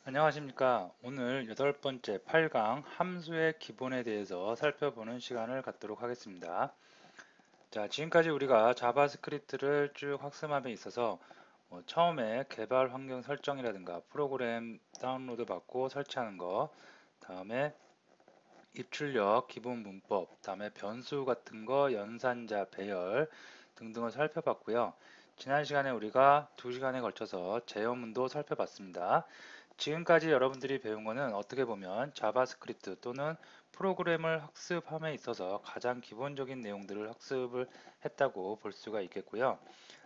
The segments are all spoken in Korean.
안녕하십니까. 오늘 8번째 8강 함수의 기본에 대해서 살펴보는 시간을 갖도록 하겠습니다. 자, 지금까지 우리가 자바스크립트를 쭉 학습함에 있어서 처음에 개발 환경 설정이라든가 프로그램 다운로드 받고 설치하는 거, 다음에 입출력, 기본 문법, 다음에 변수 같은 거, 연산자, 배열 등등을 살펴봤고요. 지난 시간에 우리가 2시간에 걸쳐서 제어문도 살펴봤습니다. 지금까지 여러분들이 배운 거는 어떻게 보면 자바스크립트 또는 프로그램을 학습함에 있어서 가장 기본적인 내용들을 학습을 했다고 볼 수가 있겠고요.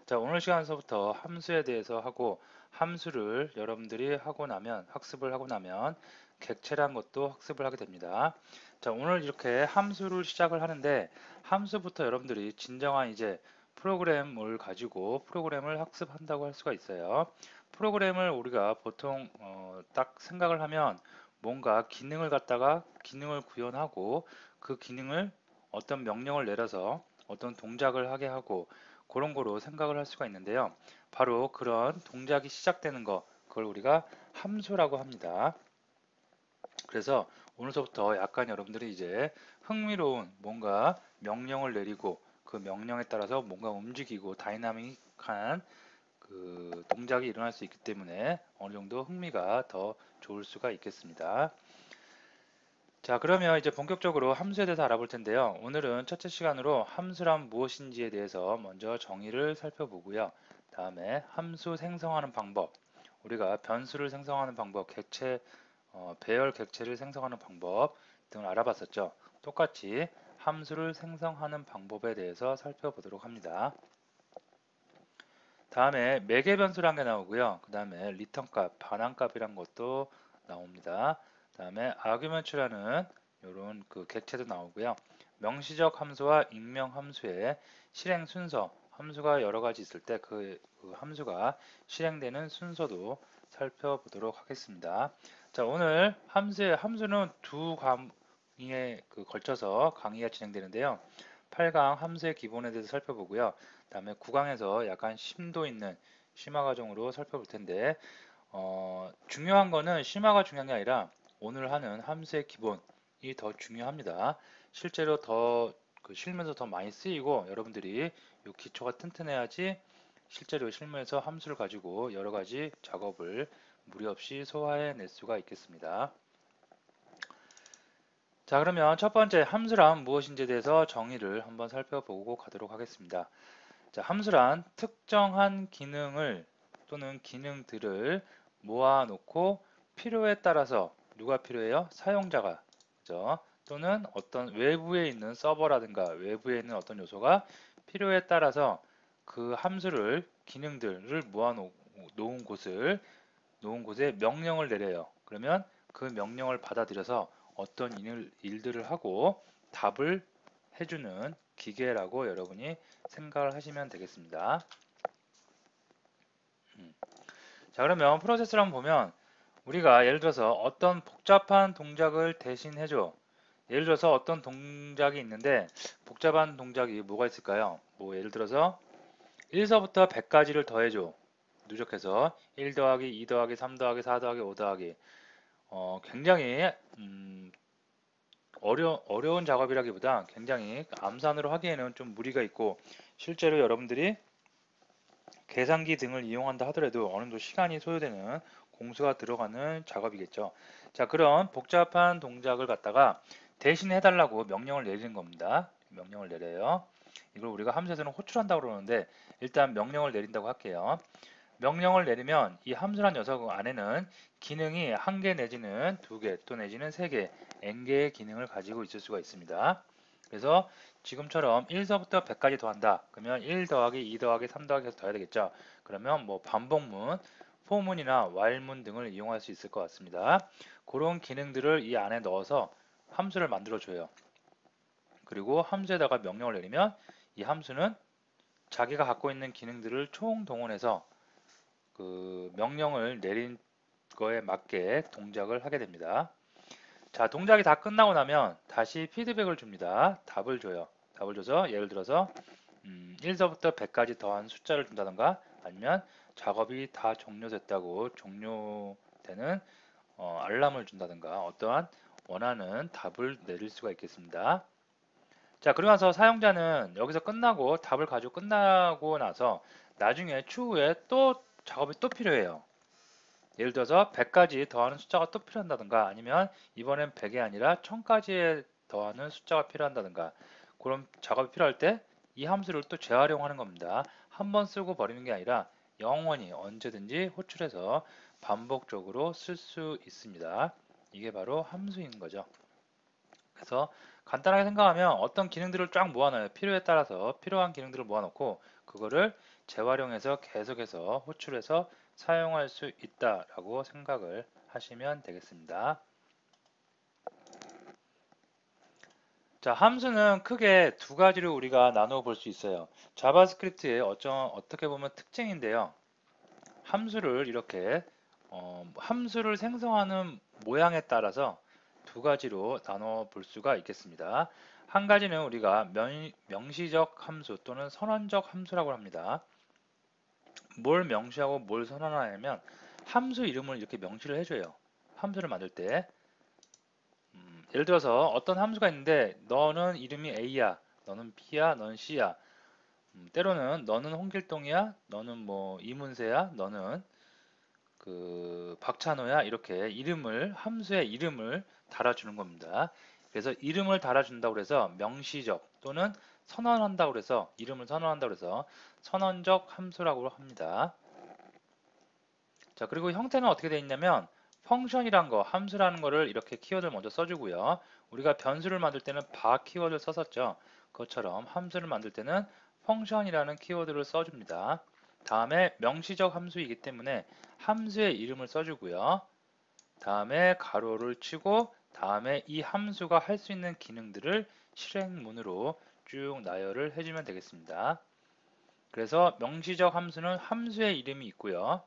자, 오늘 시간에서부터 함수에 대해서 하고 함수를 여러분들이 하고 나면 학습을 하고 나면 객체란 것도 학습을 하게 됩니다. 자, 오늘 이렇게 함수를 시작을 하는데 함수부터 여러분들이 진정한 이제 프로그램을 가지고 프로그램을 학습한다고 할 수가 있어요. 프로그램을 우리가 보통 딱 생각을 하면 뭔가 기능을 갖다가 기능을 구현하고 그 기능을 어떤 명령을 내려서 어떤 동작을 하게 하고 그런 거로 생각을 할 수가 있는데요. 바로 그런 동작이 시작되는 거, 그걸 우리가 함수라고 합니다. 그래서 오늘서부터 약간 여러분들이 이제 흥미로운 뭔가 명령을 내리고 그 명령에 따라서 뭔가 움직이고 다이나믹한 그 동작이 일어날 수 있기 때문에 어느 정도 흥미가 더 좋을 수가 있겠습니다. 자, 그러면 이제 본격적으로 함수에 대해서 알아볼 텐데요. 오늘은 첫째 시간으로 함수란 무엇인지에 대해서 먼저 정의를 살펴보고요. 다음에 함수 생성하는 방법, 우리가 변수를 생성하는 방법, 객체, 배열 객체를 생성하는 방법 등을 알아봤었죠. 똑같이 함수를 생성하는 방법에 대해서 살펴보도록 합니다. 다음에 매개 변수란 게 나오고요. 그 다음에 리턴 값, 반환값이란 것도 나옵니다. 다음에 아규먼트라는 이런 그 객체도 나오고요. 명시적 함수와 익명 함수의 실행 순서, 함수가 여러 가지 있을 때 그 함수가 실행되는 순서도 살펴보도록 하겠습니다. 자, 오늘 함수는 두 강의에 걸쳐서 강의가 진행되는데요. 8강 함수의 기본에 대해서 살펴보고요. 다음에 9강에서 약간 심도 있는 심화 과정으로 살펴볼 텐데 중요한 거는 심화가 중요한 게 아니라 오늘 하는 함수의 기본이 더 중요합니다. 실제로 더 실무에서 더 많이 쓰이고 여러분들이 이 기초가 튼튼해야지 실제로 실무에서 함수를 가지고 여러 가지 작업을 무리 없이 소화해낼 수가 있겠습니다. 자, 그러면 첫 번째 함수란 무엇인지에 대해서 정의를 한번 살펴보고 가도록 하겠습니다. 자, 함수란 특정한 기능을 또는 기능들을 모아놓고 필요에 따라서 누가 필요해요? 사용자가 그죠? 또는 어떤 외부에 있는 서버라든가 외부에 있는 어떤 요소가 필요에 따라서 그 함수를 기능들을 놓은 곳에 명령을 내려요. 그러면 그 명령을 받아들여서 어떤 일들을 하고 답을 해주는 기계라고 여러분이 생각을 하시면 되겠습니다. 자, 그러면 프로세스를 한번 보면 우리가 예를 들어서 어떤 복잡한 동작을 대신 해줘. 예를 들어서 어떤 동작이 있는데 복잡한 동작이 뭐가 있을까요? 뭐 예를 들어서 1서부터 100까지를 더해줘. 누적해서 1 더하기 2 더하기 3 더하기 4 더하기 5 더하기 굉장히 어려운 작업이라기보다 굉장히 암산으로 하기에는 좀 무리가 있고 실제로 여러분들이 계산기 등을 이용한다 하더라도 어느 정도 시간이 소요되는 공수가 들어가는 작업이겠죠. 자, 그런 복잡한 동작을 갖다가 대신 해달라고 명령을 내리는 겁니다. 명령을 내려요. 이걸 우리가 함수에서는 호출한다고 그러는데 일단 명령을 내린다고 할게요. 명령을 내리면 이 함수란 녀석 안에는 기능이 한 개 내지는 두 개 또 내지는 세 개, n개의 기능을 가지고 있을 수가 있습니다. 그래서 지금처럼 1서부터 100까지 더한다. 그러면 1 더하기 2 더하기 3 더하기 해서 더해야 되겠죠. 그러면 뭐 반복문, 포문이나 while문 등을 이용할 수 있을 것 같습니다. 그런 기능들을 이 안에 넣어서 함수를 만들어줘요. 그리고 함수에다가 명령을 내리면 이 함수는 자기가 갖고 있는 기능들을 총동원해서 그 명령을 내린 거에 맞게 동작을 하게 됩니다. 자, 동작이 다 끝나고 나면 다시 피드백을 줍니다. 답을 줘요. 답을 줘서 예를 들어서 1서부터 100까지 더한 숫자를 준다던가 아니면 작업이 다 종료됐다고 종료되는 알람을 준다든가 어떠한 원하는 답을 내릴 수가 있겠습니다. 자, 그러고 나서 사용자는 여기서 끝나고 답을 가지고 끝나고 나서 나중에 추후에 또 작업이 또 필요해요. 예를 들어서 100까지 더하는 숫자가 또 필요한다든가 아니면 이번엔 100이 아니라 1000까지에 더하는 숫자가 필요한다든가 그런 작업이 필요할 때 이 함수를 또 재활용하는 겁니다. 한 번 쓰고 버리는 게 아니라 영원히 언제든지 호출해서 반복적으로 쓸 수 있습니다. 이게 바로 함수인 거죠. 그래서 간단하게 생각하면 어떤 기능들을 쫙 모아놔요. 필요에 따라서 필요한 기능들을 모아놓고 그거를 재활용해서 계속해서 호출해서 사용할 수 있다라고 생각을 하시면 되겠습니다. 자, 함수는 크게 두 가지로 우리가 나누어 볼 수 있어요. 자바스크립트의 어떻게 보면 특징인데요. 함수를 이렇게 함수를 생성하는 모양에 따라서 두 가지로 나눠 볼 수가 있겠습니다. 한 가지는 우리가 명시적 함수 또는 선언적 함수라고 합니다. 뭘 명시하고 뭘 선언하냐면 함수 이름을 이렇게 명시를 해줘요. 함수를 만들 때 예를 들어서 어떤 함수가 있는데 너는 이름이 A야, 너는 B야, 너는 C야. 때로는 너는 홍길동이야, 너는 뭐 이문세야, 너는 그 박찬호야 이렇게 함수의 이름을 달아주는 겁니다. 그래서 이름을 달아준다고 해서 명시적 또는 선언한다고 해서 이름을 선언한다고 해서 선언적 함수라고 합니다. 자, 그리고 형태는 어떻게 되어 있냐면 펑션이란 거, 함수라는 거를 이렇게 키워드를 먼저 써주고요. 우리가 변수를 만들 때는 바 키워드를 썼었죠. 그것처럼 함수를 만들 때는 펑션이라는 키워드를 써줍니다. 다음에 명시적 함수이기 때문에 함수의 이름을 써주고요. 다음에 가로를 치고 다음에 이 함수가 할 수 있는 기능들을 실행문으로 쭉 나열을 해주면 되겠습니다. 그래서 명시적 함수는 함수의 이름이 있고요.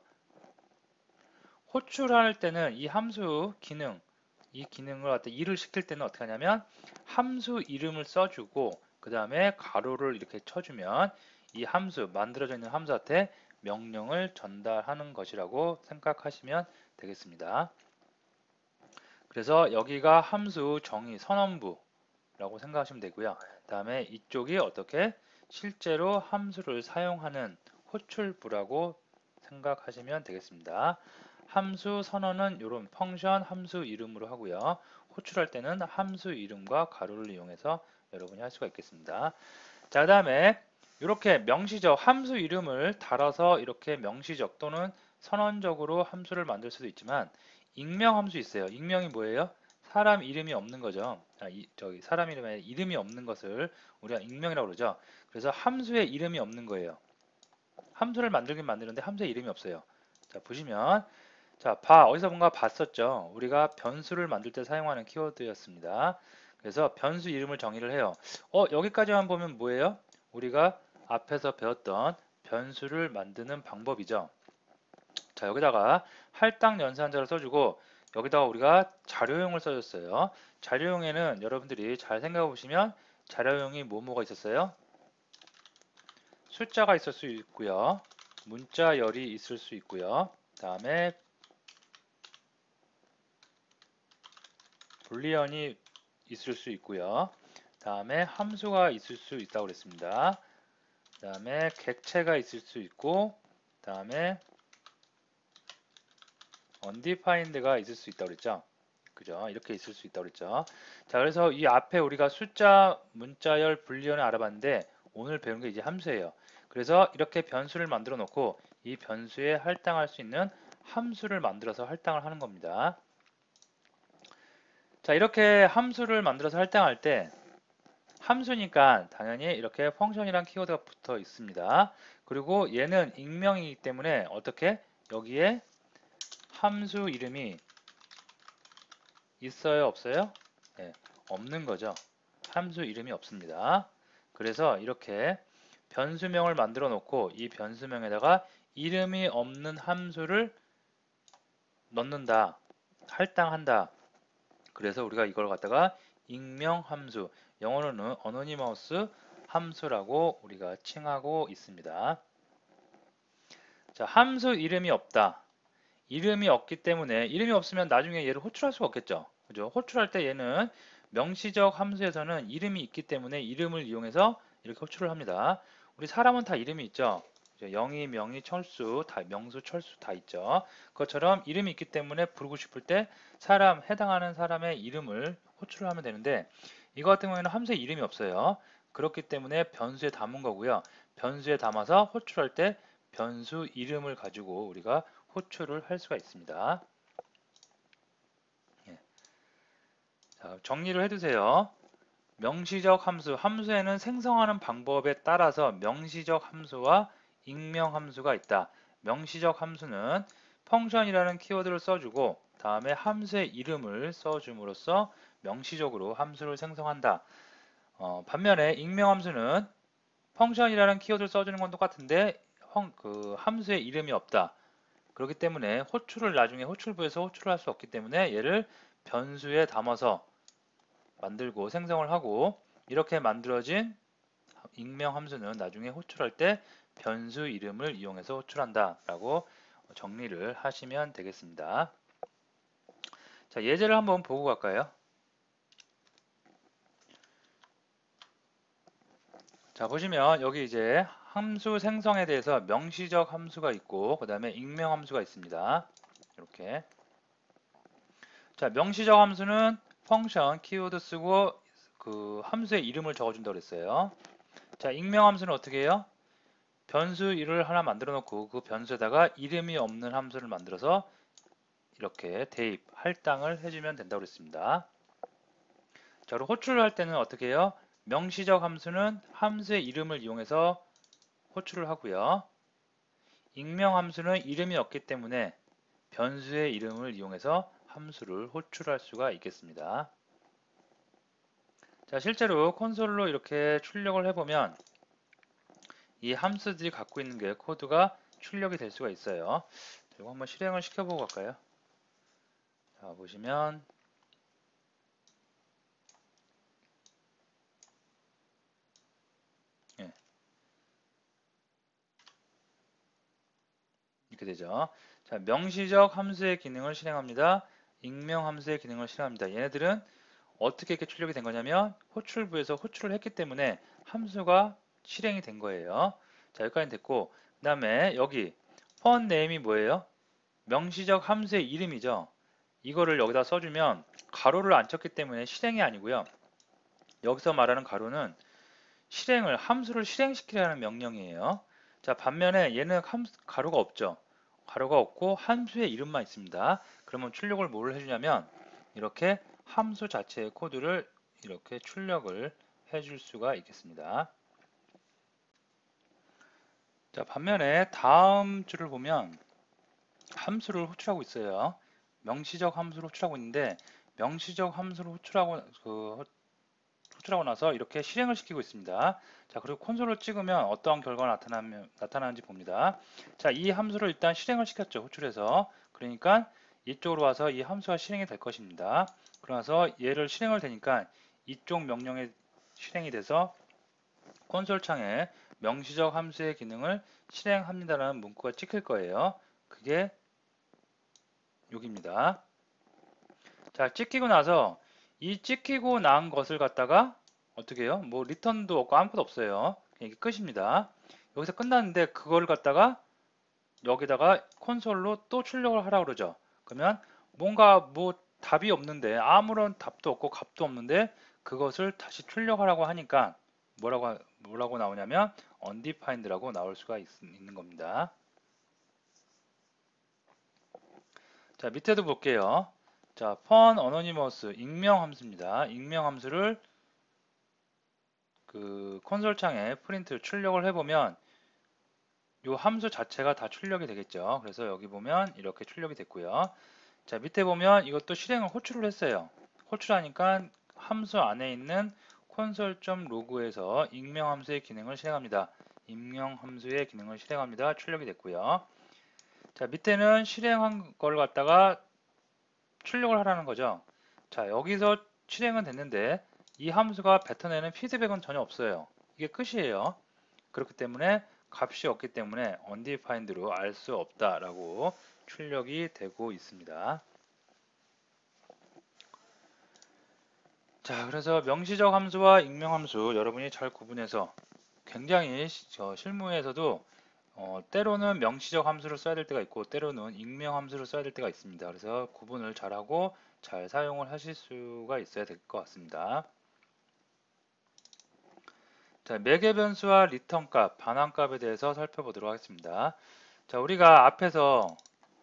호출할 때는 이 함수 기능, 이 기능을 갖다 일을 시킬 때는 어떻게 하냐면 함수 이름을 써주고 그 다음에 가로를 이렇게 쳐주면 이 함수, 만들어져 있는 함수한테 명령을 전달하는 것이라고 생각하시면 되겠습니다. 그래서 여기가 함수 정의 선언부라고 생각하시면 되고요. 그 다음에 이쪽이 어떻게 실제로 함수를 사용하는 호출부라고 생각하시면 되겠습니다. 함수 선언은 이런 펑션 함수 이름으로 하고요. 호출할 때는 함수 이름과 가로를 이용해서 여러분이 할 수가 있겠습니다. 자, 그 다음에 이렇게 명시적 함수 이름을 달아서 이렇게 명시적 또는 선언적으로 함수를 만들 수도 있지만 익명 함수 있어요. 익명이 뭐예요? 사람 이름이 없는 거죠. 저기 사람 이름에 이름이 없는 것을 우리가 익명이라고 그러죠. 그래서 함수에 이름이 없는 거예요. 함수를 만들긴 만드는데 함수에 이름이 없어요. 자, 보시면 자, 어디서 뭔가 봤었죠. 우리가 변수를 만들 때 사용하는 키워드였습니다. 그래서 변수 이름을 정의를 해요. 여기까지만 보면 뭐예요? 우리가 앞에서 배웠던 변수를 만드는 방법이죠. 자, 여기다가 할당 연산자를 써주고 여기다가 우리가 자료용을 써줬어요. 자료용에는 여러분들이 잘 생각해 보시면 자료용이 뭐가 있었어요? 숫자가 있을 수 있고요. 문자열이 있을 수 있고요. 다음에 불리언이 있을 수 있고요. 다음에 함수가 있을 수 있다고 그랬습니다. 다음에 객체가 있을 수 있고 다음에 undefined가 있을 수 있다고 그랬죠. 그죠? 이렇게 있을 수 있다고 그랬죠. 자, 그래서 이 앞에 우리가 숫자, 문자열, 불리언을 알아봤는데 오늘 배운 게 이제 함수예요. 그래서 이렇게 변수를 만들어 놓고 이 변수에 할당할 수 있는 함수를 만들어서 할당을 하는 겁니다. 자, 이렇게 함수를 만들어서 할당할 때 함수니까 당연히 이렇게 펑션이란 키워드가 붙어 있습니다. 그리고 얘는 익명이기 때문에 어떻게 여기에 함수 이름이 있어요, 없어요? 네, 없는 거죠. 함수 이름이 없습니다. 그래서 이렇게 변수명을 만들어 놓고 이 변수명에다가 이름이 없는 함수를 넣는다, 할당한다. 그래서 우리가 이걸 갖다가 익명 함수, 영어로는 어노니머스 함수라고 우리가 칭하고 있습니다. 자, 함수 이름이 없다. 이름이 없기 때문에 이름이 없으면 나중에 얘를 호출할 수가 없겠죠. 그죠? 호출할 때 얘는 명시적 함수에서는 이름이 있기 때문에 이름을 이용해서 이렇게 호출을 합니다. 우리 사람은 다 이름이 있죠. 영희, 명희, 철수, 다 명수, 철수 다 있죠. 그것처럼 이름이 있기 때문에 부르고 싶을 때 사람, 해당하는 사람의 이름을 호출을 하면 되는데 이거 같은 경우에는 함수에 이름이 없어요. 그렇기 때문에 변수에 담은 거고요. 변수에 담아서 호출할 때 변수 이름을 가지고 우리가 호출을 할 수가 있습니다. 예. 자, 정리를 해두세요. 명시적 함수, 함수에는 생성하는 방법에 따라서 명시적 함수와 익명 함수가 있다. 명시적 함수는 펑션이라는 키워드를 써주고 다음에 함수의 이름을 써줌으로써 명시적으로 함수를 생성한다. 반면에 익명 함수는 펑션이라는 키워드를 써주는 건 똑같은데 그 함수의 이름이 없다. 그렇기 때문에 호출을 나중에 호출부에서 호출을 할 수 없기 때문에 얘를 변수에 담아서 만들고 생성을 하고 이렇게 만들어진 익명 함수는 나중에 호출할 때 변수 이름을 이용해서 호출한다 라고 정리를 하시면 되겠습니다. 자, 예제를 한번 보고 갈까요? 자, 보시면 여기 이제 함수 생성에 대해서 명시적 함수가 있고 그 다음에 익명 함수가 있습니다. 이렇게. 자, 명시적 함수는 펑션 키워드 쓰고 그 함수의 이름을 적어준다고 그랬어요. 자, 익명 함수는 어떻게 해요? 변수 를 하나 만들어 놓고 그 변수에다가 이름이 없는 함수를 만들어서 이렇게 대입, 할당을 해주면 된다고 그랬습니다. 자, 그리고 호출을 할 때는 어떻게 해요? 명시적 함수는 함수의 이름을 이용해서 호출을 하고요. 익명 함수는 이름이 없기 때문에 변수의 이름을 이용해서 함수를 호출할 수가 있겠습니다. 자, 실제로 콘솔로 이렇게 출력을 해보면 이 함수들이 갖고 있는 게 코드가 출력이 될 수가 있어요. 이거 한번 실행을 시켜보고 갈까요? 자, 보시면 예, 이렇게 되죠. 자, 명시적 함수의 기능을 실행합니다. 익명 함수의 기능을 실행합니다. 얘네들은 어떻게 이렇게 출력이 된 거냐면 호출부에서 호출을 했기 때문에 함수가 실행이 된 거예요. 자, 여기까지 됐고 그 다음에 여기 펀 네임이 뭐예요? 명시적 함수의 이름이죠. 이거를 여기다 써주면 가로를 안 쳤기 때문에 실행이 아니고요. 여기서 말하는 가로는 함수를 실행시키라는 명령이에요. 자, 반면에 얘는 가로가 없죠. 가로가 없고 함수의 이름만 있습니다. 그러면 출력을 뭘 해주냐면 이렇게 함수 자체의 코드를 이렇게 출력을 해줄 수가 있겠습니다. 자, 반면에 다음 줄을 보면 함수를 호출하고 있어요. 명시적 함수를 호출하고 있는데 명시적 함수를 호출하고 나서 이렇게 실행을 시키고 있습니다. 자, 그리고 콘솔을 찍으면 어떠한 결과가 나타나는지 봅니다. 자, 이 함수를 일단 실행을 시켰죠. 호출해서. 그러니까 이쪽으로 와서 이 함수가 실행이 될 것입니다. 그러면서 얘를 실행을 되니까 이쪽 명령에 실행이 돼서 콘솔 창에 명시적 함수의 기능을 실행합니다라는 문구가 찍힐 거예요. 그게 여기입니다. 자, 찍히고 나서 이 찍히고 난 것을 갖다가 어떻게 해요? 뭐 리턴도 없고 아무것도 없어요. 이게 끝입니다. 여기서 끝났는데 그걸 갖다가 여기다가 콘솔로 또 출력을 하라고 그러죠. 그러면 뭔가 뭐 답이 없는데 아무런 답도 없고 값도 없는데 그것을 다시 출력하라고 하니까 뭐라고 나오냐면 undefined라고 나올 수가 있는 겁니다. 자, 밑에도 볼게요. 자, fun anonymous 익명 함수입니다. 익명 함수를 그 콘솔 창에 프린트 출력을 해보면 이 함수 자체가 다 출력이 되겠죠. 그래서 여기 보면 이렇게 출력이 됐고요. 자, 밑에 보면 이것도 실행을 호출을 했어요. 호출하니까 함수 안에 있는 console.log에서 익명 함수의 기능을 실행합니다. 익명 함수의 기능을 실행합니다. 출력이 됐고요. 자, 밑에는 실행한 걸 갖다가 출력을 하라는 거죠. 자, 여기서 실행은 됐는데 이 함수가 뱉어내는 피드백은 전혀 없어요. 이게 끝이에요. 그렇기 때문에 값이 없기 때문에 undefined로 알 수 없다라고 출력이 되고 있습니다. 자, 그래서 명시적 함수와 익명 함수 여러분이 잘 구분해서 굉장히 실무에서도 때로는 명시적 함수를 써야 될 때가 있고 때로는 익명 함수를 써야 될 때가 있습니다. 그래서 구분을 잘하고 잘 사용을 하실 수가 있어야 될 것 같습니다. 자, 매개 변수와 리턴 값, 반환 값에 대해서 살펴보도록 하겠습니다. 자, 우리가 앞에서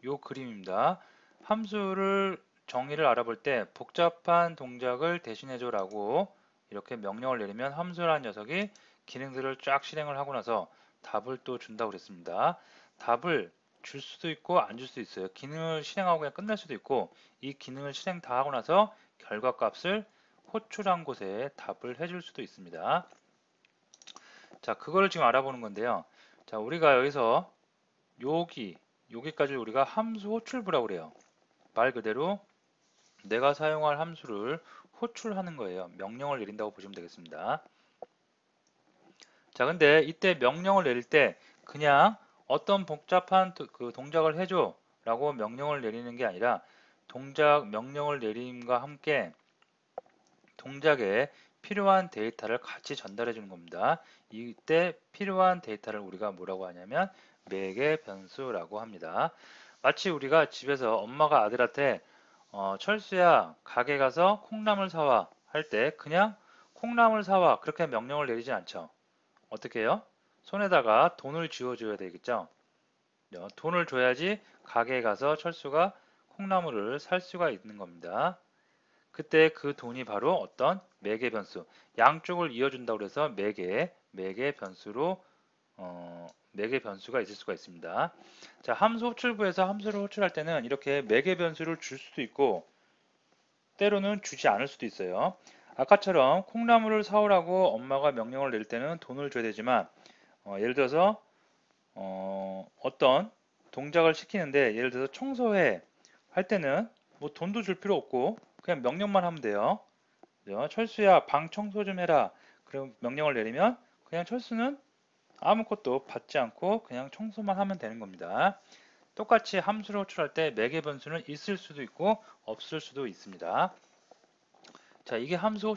요 그림입니다. 함수를 정의를 알아볼 때 복잡한 동작을 대신해줘 라고 이렇게 명령을 내리면 함수라는 녀석이 기능들을 쫙 실행을 하고 나서 답을 또 준다고 그랬습니다. 답을 줄 수도 있고 안 줄 수도 있어요. 기능을 실행하고 그냥 끝날 수도 있고 이 기능을 실행 다 하고 나서 결과값을 호출한 곳에 답을 해줄 수도 있습니다. 자, 그거를 지금 알아보는 건데요. 자, 우리가 여기서 여기까지 우리가 함수 호출부라고 그래요. 말 그대로 내가 사용할 함수를 호출하는 거예요. 명령을 내린다고 보시면 되겠습니다. 자, 근데 이때 명령을 내릴 때 그냥 어떤 복잡한 그 동작을 해줘 라고 명령을 내리는 게 아니라 명령을 내림과 함께 동작에 필요한 데이터를 같이 전달해 주는 겁니다. 이때 필요한 데이터를 우리가 뭐라고 하냐면 매개 변수라고 합니다. 마치 우리가 집에서 엄마가 아들한테 철수야 가게 가서 콩나물 사와 할 때 그냥 콩나물 사와 그렇게 명령을 내리지 않죠. 어떻게 해요? 손에다가 돈을 쥐어줘야 되겠죠. 돈을 줘야지 가게에 가서 철수가 콩나물을 살 수가 있는 겁니다. 그때 그 돈이 바로 어떤 매개 변수, 양쪽을 이어준다고 해서 매개 변수로 매개 변수가 있을 수가 있습니다. 자, 함수 호출부에서 함수를 호출할 때는 이렇게 매개 변수를 줄 수도 있고 때로는 주지 않을 수도 있어요. 아까처럼 콩나물을 사오라고 엄마가 명령을 내릴 때는 돈을 줘야 되지만 예를 들어서 어떤 동작을 시키는데 예를 들어서 청소해 할 때는 뭐 돈도 줄 필요 없고 그냥 명령만 하면 돼요. 철수야 방 청소 좀 해라. 그럼 명령을 내리면 그냥 철수는 아무것도 받지 않고 그냥 청소만 하면 되는 겁니다. 똑같이 함수를 호출할 때 매개 변수는 있을 수도 있고 없을 수도 있습니다. 자, 이게 함수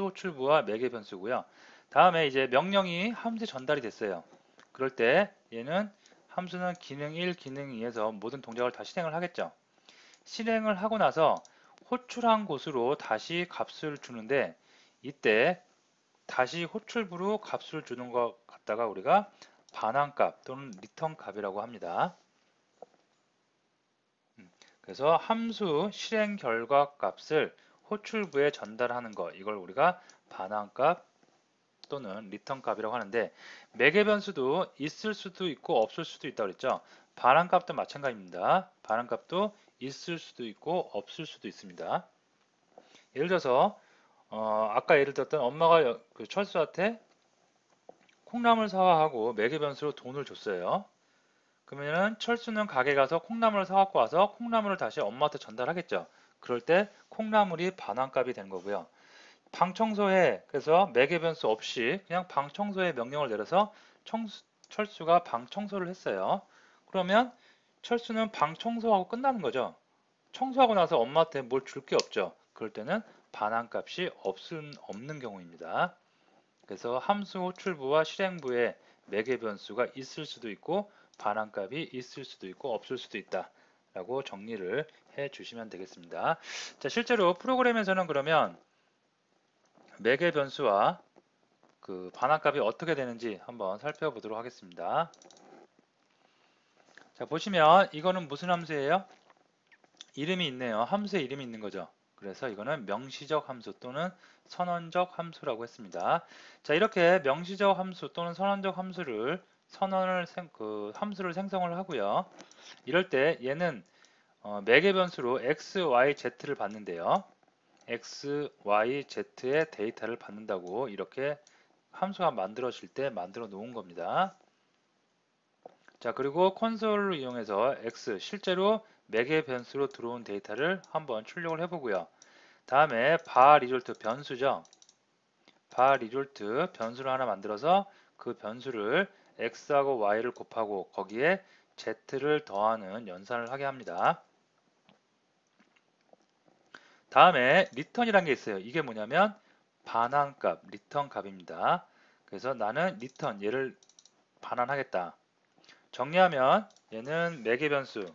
호출부와 매개 변수고요. 다음에 이제 명령이 함수에 전달이 됐어요. 그럴 때 얘는 함수는 기능 1, 기능 2에서 모든 동작을 다 실행을 하겠죠. 실행을 하고 나서 호출한 곳으로 다시 값을 주는데 이때 다시 호출부로 값을 주는 것 갖다가 우리가 반환값 또는 리턴 값이라고 합니다. 그래서 함수 실행 결과 값을 호출부에 전달하는 거 이걸 우리가 반환값 또는 리턴 값이라고 하는데 매개 변수도 있을 수도 있고 없을 수도 있다고 그랬죠. 반환값도 마찬가지입니다. 반환값도 있을 수도 있고 없을 수도 있습니다. 예를 들어서 아까 예를 들었던 엄마가 그 철수한테 콩나물 사와 하고 매개 변수로 돈을 줬어요. 그러면은 철수는 가게 가서 콩나물을 사갖고 와서 콩나물을 다시 엄마한테 전달하겠죠. 그럴 때 콩나물이 반환값이 된 거고요. 방 청소해. 그래서 매개 변수 없이 그냥 방 청소해 명령을 내려서 철수가 방 청소를 했어요. 그러면 철수는 방 청소하고 끝나는 거죠. 청소하고 나서 엄마한테 뭘 줄 게 없죠. 그럴 때는 반환값이 없는 경우입니다. 그래서 함수 호출부와 실행부에 매개 변수가 있을 수도 있고 반환값이 있을 수도 있고 없을 수도 있다 라고 정리를 해 주시면 되겠습니다. 자, 실제로 프로그램에서는 그러면 매개 변수와 그 반환값이 어떻게 되는지 한번 살펴보도록 하겠습니다. 자, 보시면 이거는 무슨 함수예요? 이름이 있네요. 함수에 이름이 있는 거죠. 그래서 이거는 명시적 함수 또는 선언적 함수라고 했습니다. 자, 이렇게 명시적 함수 또는 선언적 함수를 함수를 생성을 하고요. 이럴 때 얘는 매개 변수로 x, y, z를 받는데요. x, y, z의 데이터를 받는다고 이렇게 함수가 만들어질 때 만들어 놓은 겁니다. 자, 그리고 콘솔을 이용해서 x, 실제로 매개 변수로 들어온 데이터를 한번 출력을 해보고요. 다음에 바 리졸트 변수죠. 바 리졸트 변수를 하나 만들어서 그 변수를 x하고 y를 곱하고 거기에 z를 더하는 연산을 하게 합니다. 다음에 return이라는 게 있어요. 이게 뭐냐면 반환값, return 값입니다. 그래서 나는 return 얘를 반환하겠다. 정리하면 얘는 매개 변수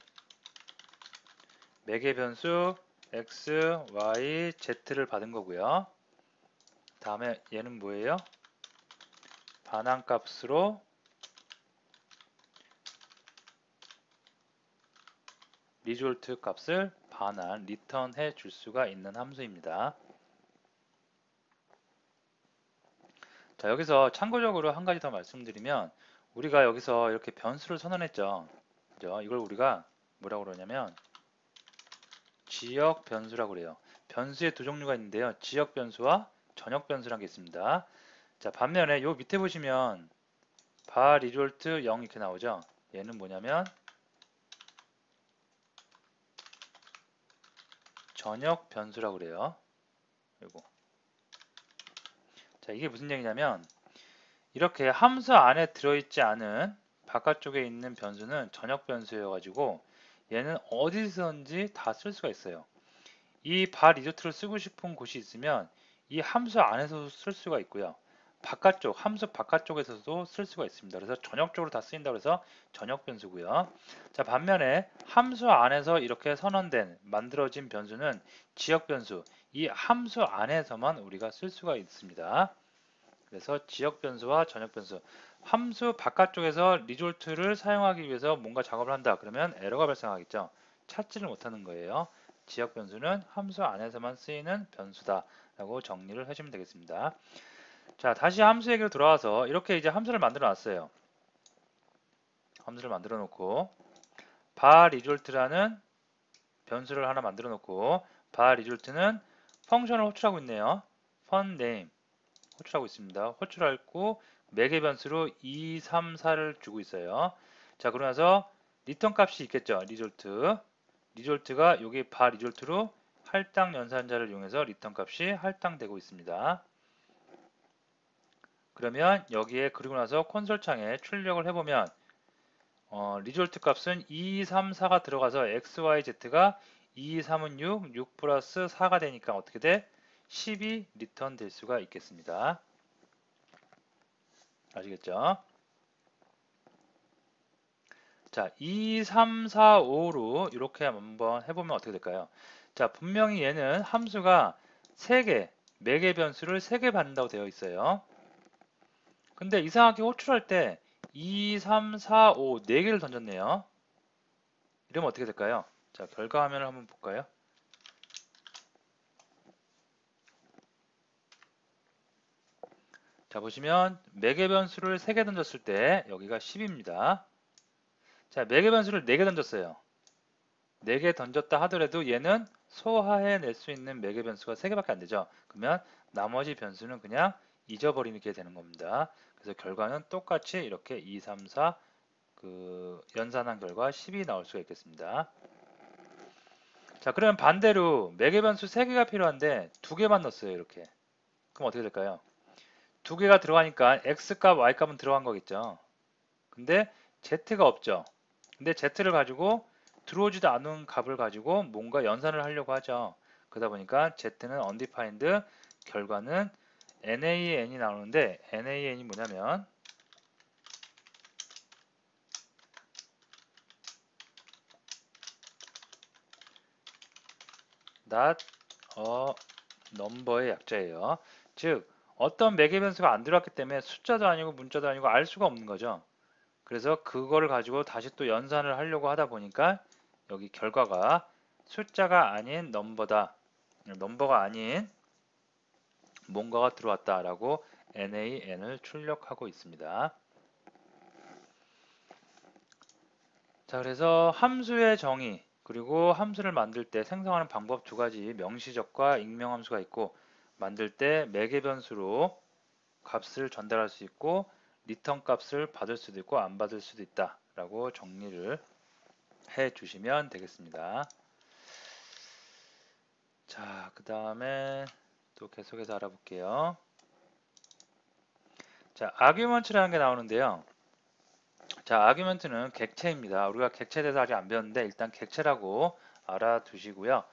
x, y, z를 받은 거고요. 다음에 얘는 뭐예요? 반환값으로 result 값을 반환, return 해 줄 수가 있는 함수입니다. 자, 여기서 참고적으로 한 가지 더 말씀드리면 우리가 여기서 이렇게 변수를 선언했죠. 그죠? 이걸 우리가 뭐라고 그러냐면 지역 변수라고 그래요. 변수의 두 종류가 있는데요. 지역 변수와 전역 변수라는 게 있습니다. 자, 반면에 요 밑에 보시면 바 리졸트 0 이렇게 나오죠. 얘는 뭐냐면 전역 변수라고 그래요. 요거. 자, 이게 무슨 얘기냐면 이렇게 함수 안에 들어있지 않은 바깥쪽에 있는 변수는 전역 변수여가지고 얘는 어디서든지 다 쓸 수가 있어요. 이 바 리조트를 쓰고 싶은 곳이 있으면 이 함수 안에서도 쓸 수가 있고요. 바깥쪽, 함수 바깥쪽에서도 쓸 수가 있습니다. 그래서 전역적으로 다 쓰인다고 해서 전역 변수고요. 자, 반면에 함수 안에서 이렇게 선언된, 만들어진 변수는 지역 변수, 이 함수 안에서만 우리가 쓸 수가 있습니다. 그래서 지역 변수와 전역 변수, 함수 바깥쪽에서 리졸트를 사용하기 위해서 뭔가 작업을 한다. 그러면 에러가 발생하겠죠. 찾지를 못하는 거예요. 지역 변수는 함수 안에서만 쓰이는 변수다 라고 정리를 하시면 되겠습니다. 자, 다시 함수 얘기로 돌아와서 이렇게 이제 함수를 만들어 놨어요. 함수를 만들어 놓고 바 리졸트라는 변수를 하나 만들어 놓고 바 리졸트는 펑션을 호출하고 있네요. fun name 호출하고 있습니다. 호출하고 매개 변수로 2, 3, 4를 주고 있어요. 자, 그러면서 리턴 값이 있겠죠. 리졸트가 여기 바 리졸트로 할당 연산자를 이용해서 리턴 값이 할당되고 있습니다. 그러면 여기에 그리고 나서 콘솔 창에 출력을 해보면 리졸트 값은 2, 3, 4가 들어가서 x, y, z가 2, 3은 6, 6 플러스 4가 되니까 어떻게 돼? 10이 리턴 될 수가 있겠습니다. 아시겠죠? 자, 2, 3, 4, 5로 이렇게 한번 해보면 어떻게 될까요? 자, 분명히 얘는 함수가 3개, 매개 변수를 3개 받는다고 되어 있어요. 근데 이상하게 호출할 때 2, 3, 4, 5, 4개를 던졌네요. 이러면 어떻게 될까요? 자, 결과 화면을 한번 볼까요? 자, 보시면 매개 변수를 3개 던졌을 때 여기가 10입니다. 자, 매개 변수를 4개 던졌어요. 4개 던졌다 하더라도 얘는 소화해낼 수 있는 매개 변수가 3개밖에 안 되죠. 그러면 나머지 변수는 그냥 잊어버리게 되는 겁니다. 그래서 결과는 똑같이 이렇게 2, 3, 4 연산한 결과 10이 나올 수가 있겠습니다. 자, 그러면 반대로 매개 변수 3개가 필요한데 2개만 넣었어요. 이렇게. 그럼 어떻게 될까요? 2개가 들어가니까 x값, y값은 들어간 거겠죠. 근데 z가 없죠. 근데 z를 가지고 들어오지도 않은 값을 가지고 뭔가 연산을 하려고 하죠. 그러다 보니까 z는 undefined, 결과는 nan이 나오는데 nan이 뭐냐면 not a number의 약자예요. 즉 어떤 매개 변수가 안 들어왔기 때문에 숫자도 아니고 문자도 아니고 알 수가 없는 거죠. 그래서 그거를 가지고 다시 또 연산을 하려고 하다 보니까 여기 결과가 숫자가 아닌 넘버다. 넘버가 아닌 뭔가가 들어왔다라고 nan을 출력하고 있습니다. 자, 그래서 함수의 정의 그리고 함수를 만들 때 생성하는 방법 2가지, 명시적과 익명함수가 있고 만들 때 매개 변수로 값을 전달할 수 있고 리턴 값을 받을 수도 있고 안 받을 수도 있다 라고 정리를 해 주시면 되겠습니다. 자, 그 다음에 또 계속해서 알아볼게요. 자, arguments라는 게 나오는데요. 자, 아규먼트는 객체입니다. 우리가 객체에 대해서 아직 안 배웠는데 일단 객체라고 알아두시고요.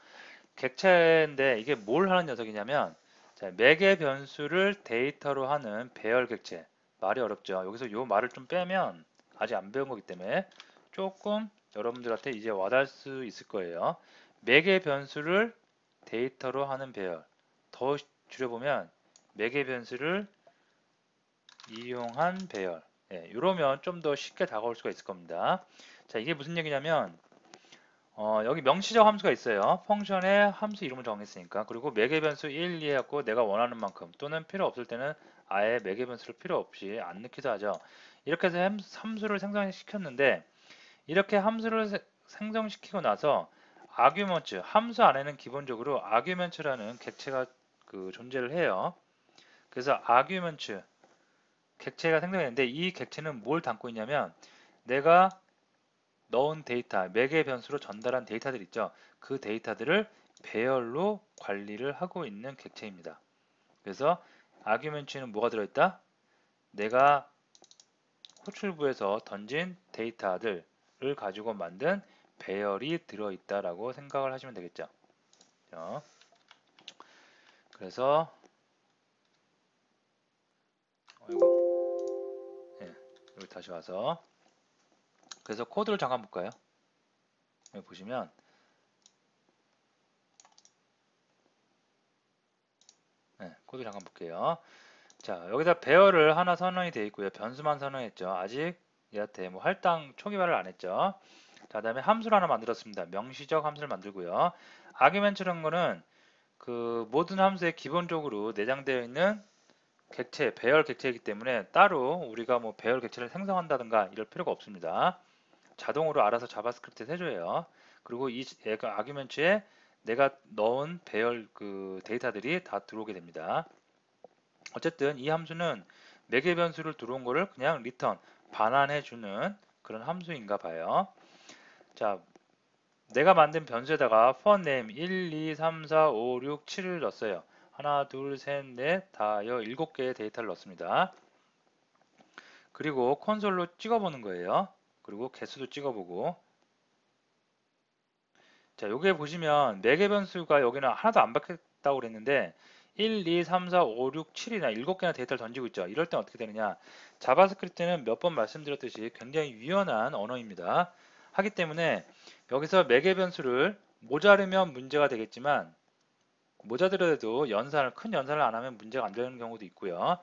객체인데 이게 뭘 하는 녀석이냐면 자, 매개 변수를 데이터로 하는 배열 객체. 말이 어렵죠. 여기서 요 말을 좀 빼면 아직 안 배운 거기 때문에 조금 여러분들한테 이제 와닿을 수 있을 거예요. 매개 변수를 데이터로 하는 배열. 더 줄여보면 매개 변수를 이용한 배열. 예, 이러면 좀 더 쉽게 다가올 수가 있을 겁니다. 자, 이게 무슨 얘기냐면 여기 명시적 함수가 있어요. 펑션에 함수 이름을 정했으니까. 그리고 매개 변수 1, 2 해갖고 내가 원하는 만큼 또는 필요 없을 때는 아예 매개 변수를 필요 없이 안 넣기도 하죠. 이렇게 해서 함수를 생성시켰는데 이렇게 함수를 생성시키고 나서 아규먼트, 함수 안에는 기본적으로 아규먼트라는 객체가 존재를 해요. 그래서 아규먼트, 객체가 생성되는데 이 객체는 뭘 담고 있냐면 내가 넣은 데이터, 매개 변수로 전달한 데이터들 있죠. 그 데이터들을 배열로 관리를 하고 있는 객체입니다. 그래서 아규먼트는 뭐가 들어있다? 내가 호출부에서 던진 데이터들을 가지고 만든 배열이 들어있다라고 생각을 하시면 되겠죠. 그래서 네, 여기 다시 와서 그래서 코드를 잠깐 볼까요? 여기 보시면 네, 코드 잠깐 볼게요. 자, 여기다 배열을 하나 선언이 되어 있고요. 변수만 선언했죠. 아직 얘한테 뭐 할당 초기화를 안 했죠. 자, 다음에 함수를 하나 만들었습니다. 명시적 함수를 만들고요. 아규멘트라는 거는 그 모든 함수에 기본적으로 내장되어 있는 객체, 배열 객체이기 때문에 따로 우리가 뭐 배열 객체를 생성한다든가 이럴 필요가 없습니다. 자동으로 알아서 자바스크립트에 해줘요. 그리고 이 아규멘트에 내가 넣은 배열 데이터들이 다 들어오게 됩니다. 어쨌든 이 함수는 매개 변수를 들어온 거를 그냥 리턴, 반환해주는 그런 함수인가 봐요. 자, 내가 만든 변수에다가 for name 1, 2, 3, 4, 5, 6, 7을 넣었어요. 하나, 둘, 셋, 넷, 다여 7개의 데이터를 넣습니다. 그리고 콘솔로 찍어보는 거예요. 그리고 개수도 찍어보고. 자, 여기에 보시면 매개 변수가 여기는 하나도 안 바뀌었다고 그랬는데 1, 2, 3, 4, 5, 6, 7이나 7개나 데이터를 던지고 있죠. 이럴 땐 어떻게 되느냐? 자바스크립트는 몇 번 말씀드렸듯이 굉장히 유연한 언어입니다. 하기 때문에 여기서 매개 변수를 모자르면 문제가 되겠지만 모자르더라도 큰 연산을 안 하면 문제가 안 되는 경우도 있고요.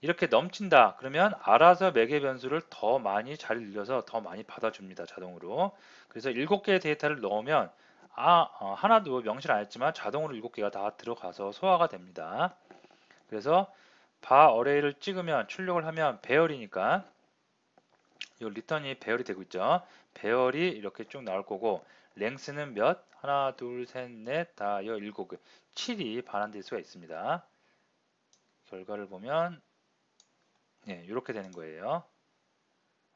이렇게 넘친다 그러면 알아서 매개 변수를 더 많이 잘 늘려서 더 많이 받아줍니다. 자동으로. 그래서 7개의 데이터를 넣으면 하나도 명시를 안 했지만 자동으로 7개가 다 들어가서 소화가 됩니다. 그래서 바 어레이를 찍으면 출력을 하면 배열이니까 이 리턴이 배열이 되고 있죠. 배열이 이렇게 쭉 나올 거고 랭스는 몇? 하나, 둘, 셋, 넷, 다, 여, 7, 7이 반환될 수가 있습니다. 결과를 보면 네, 이렇게 되는 거예요.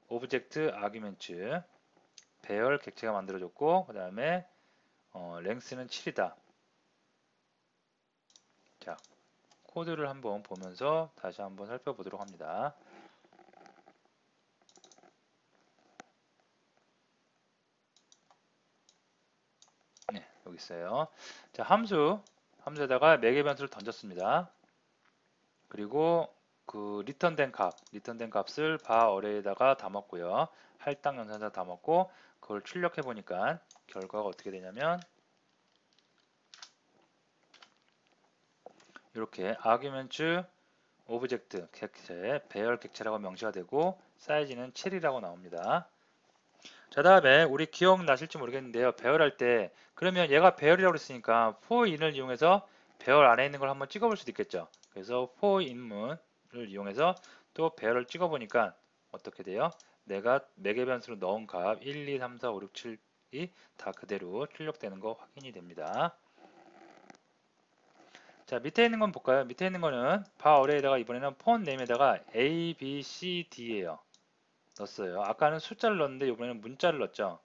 오브젝트 아규멘트 배열 객체가 만들어졌고 그 다음에 랭스는 7이다. 자, 코드를 한번 보면서 다시 한번 살펴보도록 합니다. 네, 여기 있어요. 자, 함수에다가 매개 변수를 던졌습니다. 그리고 리턴된 값을 바 어레이에다가 담았고요. 할당 연산자 담았고 그걸 출력해 보니까 결과가 어떻게 되냐면 이렇게 아규멘트 오브젝트 객체 배열 객체라고 명시가 되고 사이즈는 7이라고 나옵니다. 자, 다음에 우리 기억나실지 모르겠는데요. 배열할 때 그러면 얘가 배열이라고 했으니까 for인을 이용해서 배열 안에 있는 걸 한번 찍어볼 수도 있겠죠. 그래서 for인문을 이용해서 또 배열을 찍어보니까 어떻게 돼요? 내가 매개 변수로 넣은 값 1, 2, 3, 4, 5, 6, 7이 다 그대로 출력되는 거 확인이 됩니다. 자, 밑에 있는 건 볼까요? 밑에 있는 거는 바 어레이에다가 이번에는 폰 네임에다가 A, B, C, D예요. 넣었어요. 아까는 숫자를 넣었는데 이번에는 문자를 넣었죠.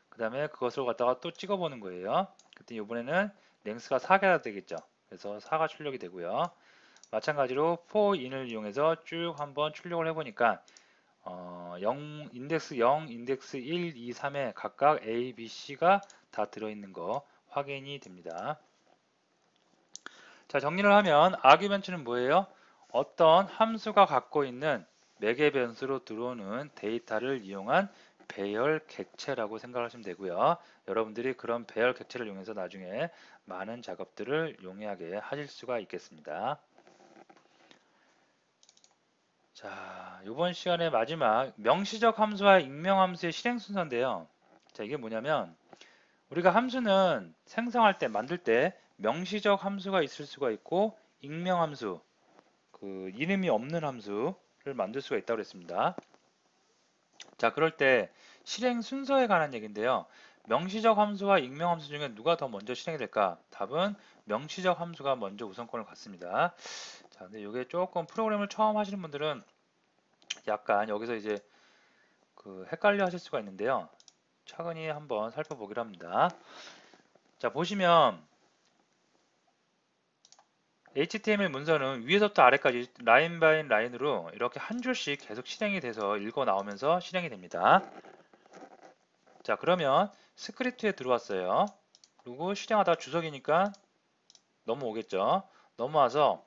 그 다음에 그것을 갖다가 또 찍어보는 거예요. 그때 이번에는 랭스가 4개가 되겠죠. 그래서 4가 출력이 되고요. 마찬가지로 for인을 이용해서 쭉 한번 출력을 해보니까 인덱스 0, 인덱스 1, 2, 3에 각각 A, B, C가 다 들어있는 거 확인이 됩니다. 자, 정리를 하면 아규멘트는 뭐예요? 어떤 함수가 갖고 있는 매개 변수로 들어오는 데이터를 이용한 배열 객체라고 생각하시면 되고요. 여러분들이 그런 배열 객체를 이용해서 나중에 많은 작업들을 용이하게 하실 수가 있겠습니다. 자, 이번 시간의 마지막 명시적 함수와 익명 함수의 실행 순서인데요. 자, 이게 뭐냐면 우리가 함수는 생성할 때, 만들 때 명시적 함수가 있을 수가 있고 익명 함수, 그 이름이 없는 함수를 만들 수가 있다고 그랬습니다. 자, 그럴 때 실행 순서에 관한 얘기인데요. 명시적 함수와 익명 함수 중에 누가 더 먼저 실행이 될까? 답은 명시적 함수가 먼저 우선권을 갖습니다. 자, 근데 이게 조금 프로그램을 처음 하시는 분들은 약간 여기서 이제 그 헷갈려 하실 수가 있는데요. 차근히 한번 살펴보기로 합니다. 자, 보시면 HTML 문서는 위에서부터 아래까지 라인 바이 라인으로 이렇게 한 줄씩 계속 실행이 돼서 읽어 나오면서 실행이 됩니다. 자, 그러면 스크립트에 들어왔어요. 그리고 실행하다가 주석이니까 넘어오겠죠. 넘어와서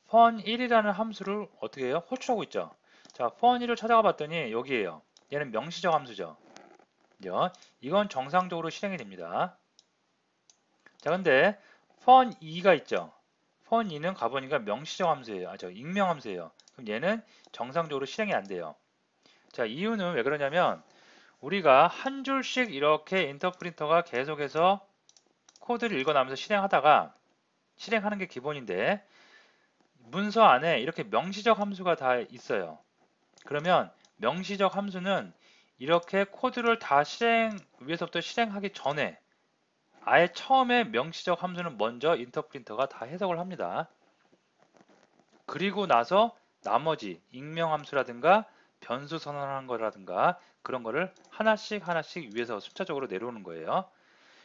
fun1이라는 함수를 어떻게 해요? 호출하고 있죠. 자, fun1을 찾아가 봤더니 여기에요. 얘는 명시적 함수죠. 이건 정상적으로 실행이 됩니다. 자, 근데 fun2가 있죠. fun2는 가보니까 명시적 함수예요. 익명 함수예요. 그럼 얘는 정상적으로 실행이 안 돼요. 자, 이유는 왜 그러냐면 우리가 한 줄씩 이렇게 인터프리터가 계속해서 코드를 읽어나면서 실행하는 게 기본인데 문서 안에 이렇게 명시적 함수가 다 있어요. 그러면 명시적 함수는 이렇게 코드를 다 위에서부터 실행하기 전에 아예 처음에 명시적 함수는 먼저 인터프리터가 다 해석을 합니다. 그리고 나서 나머지 익명 함수라든가 변수 선언한 거라든가 그런 거를 하나씩 하나씩 위에서 순차적으로 내려오는 거예요.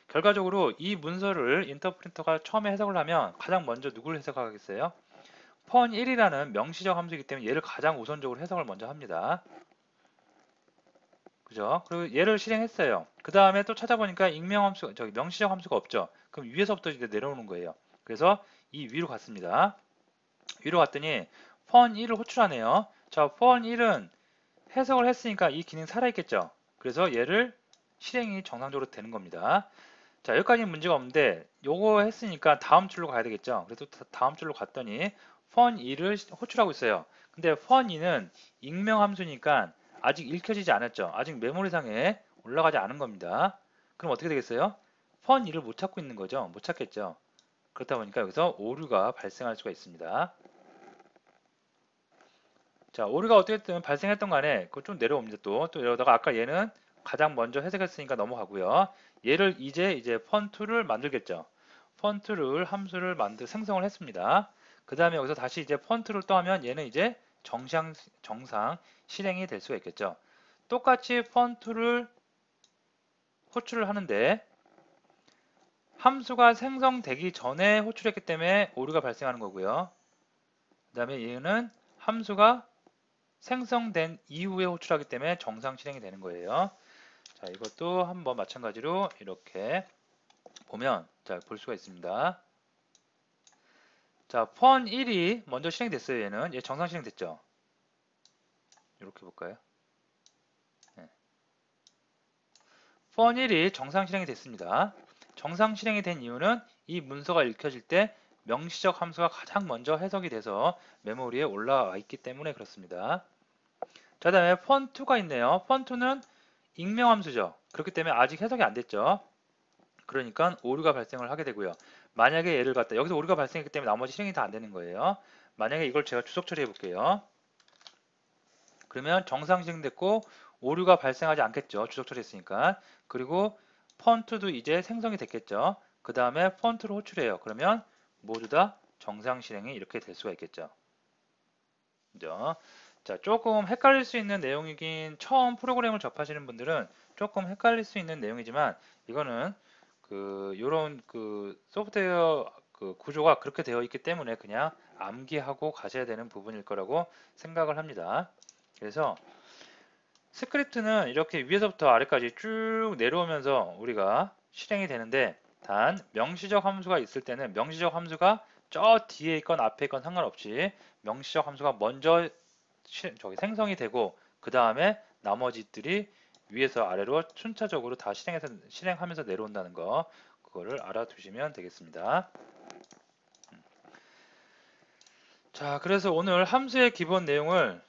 결과적으로 이 문서를 인터프리터가 처음에 해석을 하면 가장 먼저 누구를 해석하겠어요? fun1이라는 명시적 함수이기 때문에 얘를 가장 우선적으로 해석을 먼저 합니다. 그죠? 그리고 얘를 실행했어요. 그 다음에 또 찾아보니까 명시적 함수가 없죠. 그럼 위에서부터 이제 내려오는 거예요. 그래서 이 위로 갔습니다. 위로 갔더니 fun1을 호출하네요. 자, fun1은 해석을 했으니까 이 기능 살아있겠죠. 그래서 얘를 실행이 정상적으로 되는 겁니다. 자, 여기까지는 문제가 없는데 요거 했으니까 다음 줄로 가야 되겠죠. 그래서 다음 줄로 갔더니 fun2를 호출하고 있어요. 근데 fun2는 익명 함수니까 아직 읽혀지지 않았죠. 아직 메모리상에 올라가지 않은 겁니다. 그럼 어떻게 되겠어요? fun2를 못 찾고 있는 거죠. 못 찾겠죠. 그렇다 보니까 여기서 오류가 발생할 수가 있습니다. 자, 오류가 어떻게든 발생했던 간에 그거 좀 내려옵니다. 또 이러다가 아까 얘는 가장 먼저 해석했으니까 넘어가고요. 얘를 이제 fun2를 만들겠죠. fun2를 함수를 생성을 했습니다. 그 다음에 여기서 다시 이제 fun2를 또 하면 얘는 이제 정상 실행이 될 수가 있겠죠. 똑같이 fun2를 호출을 하는데 함수가 생성되기 전에 호출했기 때문에 오류가 발생하는 거고요. 그 다음에 얘는 함수가 생성된 이후에 호출하기 때문에 정상 실행이 되는 거예요. 자, 이것도 한번 마찬가지로 이렇게 보면 볼 수가 있습니다. 자, fun1이 먼저 실행됐어요. 얘 정상 실행됐죠. 이렇게 볼까요? 네. fun1이 정상 실행이 됐습니다. 정상 실행이 된 이유는 이 문서가 읽혀질 때 명시적 함수가 가장 먼저 해석이 돼서 메모리에 올라와 있기 때문에 그렇습니다. 자, 다음에 fun2가 있네요. fun2는 익명 함수죠. 그렇기 때문에 아직 해석이 안 됐죠. 그러니까 오류가 발생을 하게 되고요. 만약에 얘를 갖다 여기서 오류가 발생했기 때문에 나머지 실행이 다 안 되는 거예요. 만약에 이걸 제가 주석 처리해 볼게요. 그러면 정상 실행됐고 오류가 발생하지 않겠죠. 주석 처리했으니까. 그리고 펀트도 이제 생성이 됐겠죠. 그 다음에 펀트를 호출해요. 그러면 모두 다 정상 실행이 이렇게 될 수가 있겠죠. 그죠? 자, 조금 헷갈릴 수 있는 내용이긴 처음 프로그램을 접하시는 분들은 조금 헷갈릴 수 있는 내용이지만 이거는 요런 소프트웨어 구조가 그렇게 되어 있기 때문에 그냥 암기하고 가셔야 되는 부분일 거라고 생각을 합니다. 그래서 스크립트는 이렇게 위에서부터 아래까지 쭉 내려오면서 우리가 실행이 되는데, 단 명시적 함수가 있을 때는 명시적 함수가 저 뒤에 있건 앞에 있건 상관없이 명시적 함수가 먼저 생성이 되고, 그 다음에 나머지들이 위에서 아래로 순차적으로 다 실행하면서 내려온다는 거, 그거를 알아두시면 되겠습니다. 자, 그래서 오늘 함수의 기본 내용을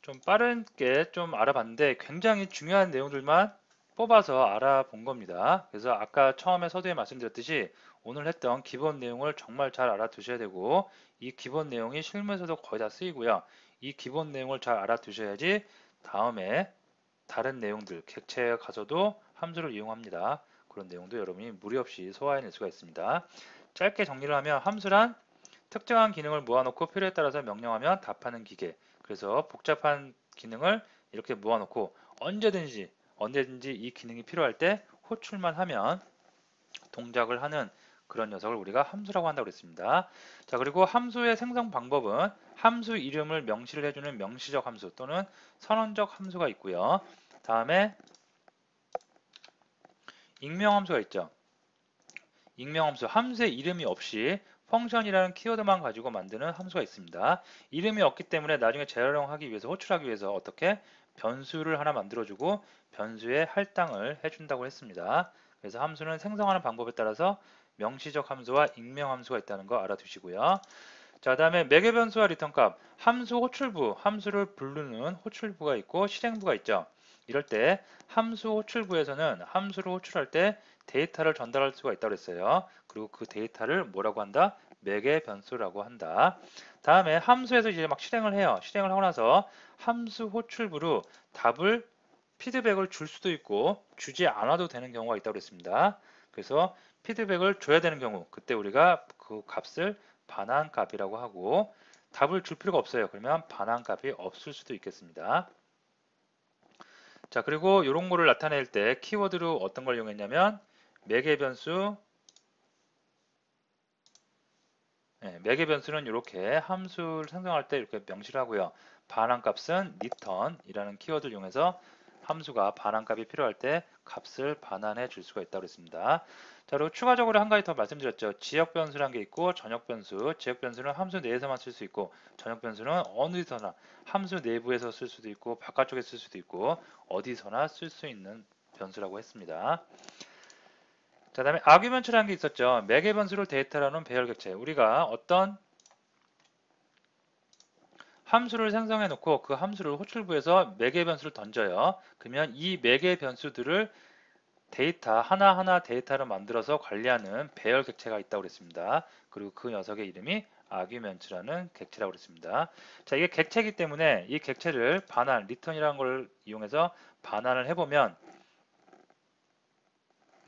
좀 빠르게 좀 알아봤는데, 굉장히 중요한 내용들만 뽑아서 알아본 겁니다. 그래서 아까 처음에 서두에 말씀드렸듯이 오늘 했던 기본 내용을 정말 잘 알아두셔야 되고, 이 기본 내용이 실무에서도 거의 다 쓰이고요. 이 기본 내용을 잘 알아두셔야지 다음에 다른 내용들, 객체에 가서도 함수를 이용합니다. 그런 내용도 여러분이 무리 없이 소화해낼 수가 있습니다. 짧게 정리를 하면 함수란 특정한 기능을 모아놓고 필요에 따라서 명령하면 답하는 기계. 그래서 복잡한 기능을 이렇게 모아놓고 언제든지 이 기능이 필요할 때 호출만 하면 동작을 하는 그런 녀석을 우리가 함수라고 한다고 그랬습니다. 자, 그리고 함수의 생성 방법은 함수 이름을 명시를 해주는 명시적 함수 또는 선언적 함수가 있고요. 다음에 익명 함수가 있죠. 익명 함수, 함수의 이름이 없이 펑션이라는 키워드만 가지고 만드는 함수가 있습니다. 이름이 없기 때문에 나중에 재활용하기 위해서, 호출하기 위해서 어떻게 변수를 하나 만들어주고 변수에 할당을 해준다고 했습니다. 그래서 함수는 생성하는 방법에 따라서 명시적 함수와 익명 함수가 있다는 거 알아두시고요. 자, 다음에 매개 변수와 리턴값, 함수 호출부, 함수를 부르는 호출부가 있고 실행부가 있죠. 이럴 때 함수 호출부에서는 함수를 호출할 때 데이터를 전달할 수가 있다고 했어요. 그리고 그 데이터를 뭐라고 한다? 매개 변수라고 한다. 다음에 함수에서 이제 막 실행을 해요. 실행을 하고 나서 함수 호출부로 답을 피드백을 줄 수도 있고 주지 않아도 되는 경우가 있다고 그랬습니다. 그래서 피드백을 줘야 되는 경우, 그때 우리가 그 값을 반환값이라고 하고, 답을 줄 필요가 없어요. 그러면 반환값이 없을 수도 있겠습니다. 자, 그리고 이런 거를 나타낼 때 키워드로 어떤 걸 이용했냐면 매개 변수, 매개 변수는 이렇게 함수를 생성할 때 이렇게 명시를 하고요. 반환값은 return이라는 키워드를 이용해서 함수가 반환값이 필요할 때 값을 반환해 줄 수가 있다고 했습니다. 자, 그리고 추가적으로 한 가지 더 말씀드렸죠. 지역 변수라는 게 있고 전역 변수. 지역 변수는 함수 내에서만 쓸 수 있고, 전역 변수는 어디서나 함수 내부에서 쓸 수도 있고 바깥쪽에 쓸 수도 있고 어디서나 쓸 수 있는 변수라고 했습니다. 자, 다음에 아규먼트라는 게 있었죠. 매개 변수를 데이터라는 배열 객체. 우리가 어떤 함수를 생성해 놓고 그 함수를 호출부에서 매개 변수를 던져요. 그러면 이 매개 변수들을 데이터 하나하나 데이터를 만들어서 관리하는 배열 객체가 있다고 그랬습니다. 그리고 그 녀석의 이름이 아규먼트라는 객체라고 그랬습니다. 자, 이게 객체이기 때문에 이 객체를 반환, 리턴이라는 걸 이용해서 반환을 해보면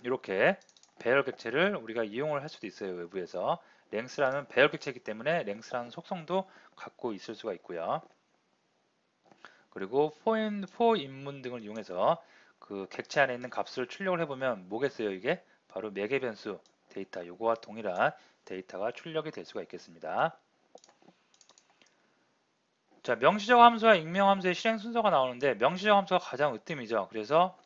이렇게 배열 객체를 우리가 이용을 할 수도 있어요. 외부에서. 랭스라는 배열 객체이기 때문에 랭스라는 속성도 갖고 있을 수가 있고요. 그리고 for 입문 등을 이용해서 그 객체 안에 있는 값을 출력을 해보면 뭐겠어요? 이게 바로 매개 변수 데이터, 요거와 동일한 데이터가 출력이 될 수가 있겠습니다. 자, 명시적 함수와 익명 함수의 실행 순서가 나오는데 명시적 함수가 가장 으뜸이죠. 그래서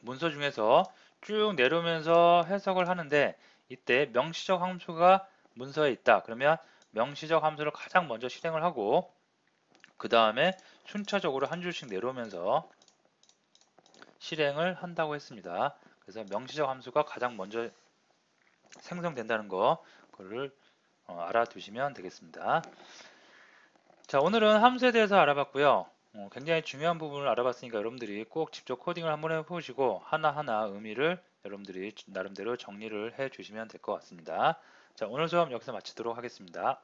문서 중에서 쭉 내려오면서 해석을 하는데, 이때 명시적 함수가 문서에 있다. 그러면 명시적 함수를 가장 먼저 실행을 하고 그 다음에 순차적으로 한 줄씩 내려오면서 실행을 한다고 했습니다. 그래서 명시적 함수가 가장 먼저 생성된다는 거, 그거를 알아두시면 되겠습니다. 자, 오늘은 함수에 대해서 알아봤고요. 굉장히 중요한 부분을 알아봤으니까 여러분들이 꼭 직접 코딩을 한번 해보시고 하나하나 의미를 여러분들이 나름대로 정리를 해 주시면 될 것 같습니다. 자, 오늘 수업 여기서 마치도록 하겠습니다.